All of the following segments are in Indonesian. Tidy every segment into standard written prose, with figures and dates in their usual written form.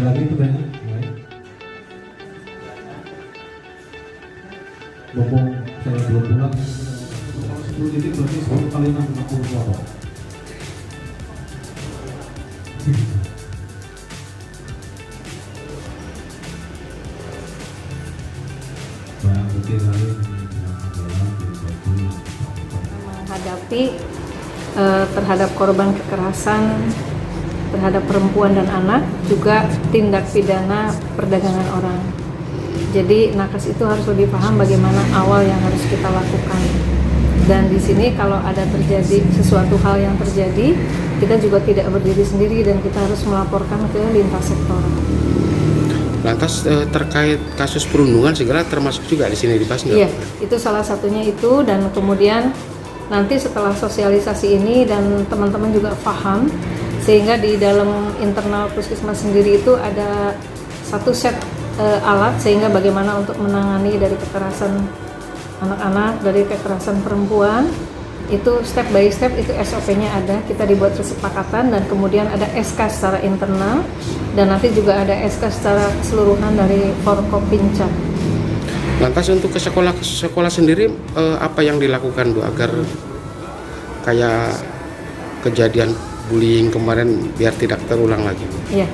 lagi itu banyak. Mumpung saya belum pulang, 10 titik berarti 10 kali 6, 60 watt. Barang bukti lain menghadapi terhadap korban kekerasan terhadap perempuan dan anak, juga tindak pidana perdagangan orang. Jadi nakes itu harus lebih paham bagaimana awal yang harus kita lakukan. Dan di sini kalau ada terjadi sesuatu hal yang terjadi, kita juga tidak berdiri sendiri dan kita harus melaporkan ke lintas sektoral. Lantas terkait kasus perundungan segala termasuk juga di sini dibahas nggak? Iya, itu salah satunya itu, dan kemudian nanti setelah sosialisasi ini dan teman-teman juga paham, sehingga di dalam internal puskesmas sendiri itu ada satu set alat sehingga bagaimana untuk menangani dari kekerasan anak-anak, dari kekerasan perempuan, itu step by step, itu SOP-nya ada, kita dibuat kesepakatan, dan kemudian ada SK secara internal dan nanti juga ada SK secara keseluruhan dari Forkopimda. Lantas untuk ke sekolah sendiri apa yang dilakukan Bu agar kayak kejadian bullying kemarin biar tidak terulang lagi? Iya.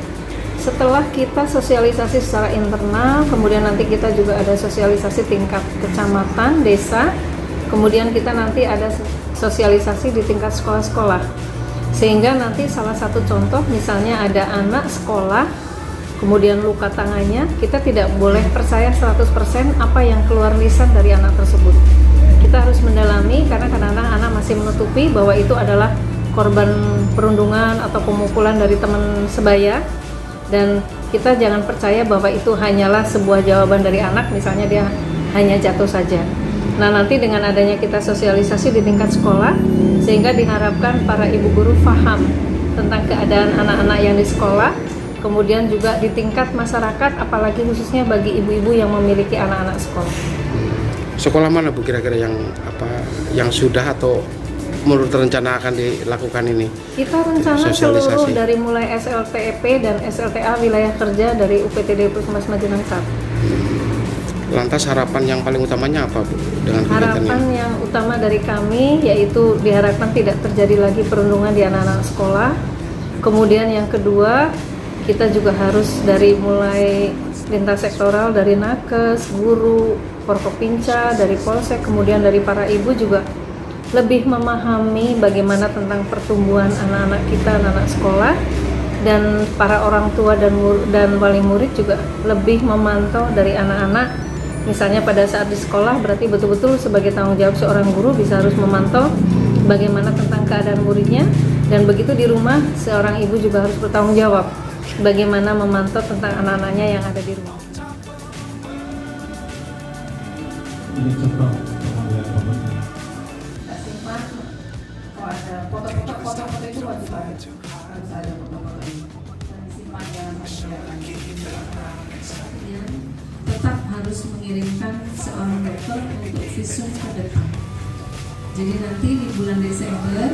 Setelah kita sosialisasi secara internal, kemudian nanti kita juga ada sosialisasi tingkat kecamatan, desa, kemudian kita nanti ada sosialisasi di tingkat sekolah-sekolah. Sehingga nanti salah satu contoh, misalnya ada anak sekolah, kemudian luka tangannya, kita tidak boleh percaya 100% apa yang keluar lisan dari anak tersebut. Kita harus mendalami, karena kadang-kadang anak masih menutupi bahwa itu adalah korban perundungan atau pemukulan dari teman sebaya. Dan kita jangan percaya bahwa itu hanyalah sebuah jawaban dari anak, misalnya dia hanya jatuh saja. Nah, nanti dengan adanya kita sosialisasi di tingkat sekolah, sehingga diharapkan para ibu guru paham tentang keadaan anak-anak yang di sekolah, kemudian juga di tingkat masyarakat, apalagi khususnya bagi ibu-ibu yang memiliki anak-anak sekolah. Sekolah mana Bu kira-kira yang sudah atau menurut rencana akan dilakukan ini? Kita rencana seluruh dari mulai SLTEP dan SLTA wilayah kerja dari UPTD Puskesmas Majenang 1. Lantas harapan yang paling utamanya apa Bu dengan kegiatan ini? Harapan yang utama dari kami yaitu diharapkan tidak terjadi lagi perundungan di anak-anak sekolah. Kemudian yang kedua, kita juga harus dari mulai lintas sektoral, dari nakes, guru, Forkopimda, dari Polsek, kemudian dari para ibu juga lebih memahami bagaimana tentang pertumbuhan anak-anak kita, anak-anak sekolah, dan para orang tua dan wali murid juga lebih memantau dari anak-anak. Misalnya pada saat di sekolah, berarti betul-betul sebagai tanggung jawab seorang guru bisa harus memantau bagaimana tentang keadaan muridnya, dan begitu di rumah seorang ibu juga harus bertanggung jawab bagaimana memantau tentang anak-anaknya yang ada di rumah. Ini contoh Foto-foto itu wajib harus ada foto-foto ini. Simpan dalam tetap harus mengirimkan seorang dokter untuk visum ke depan. Jadi nanti di bulan Desember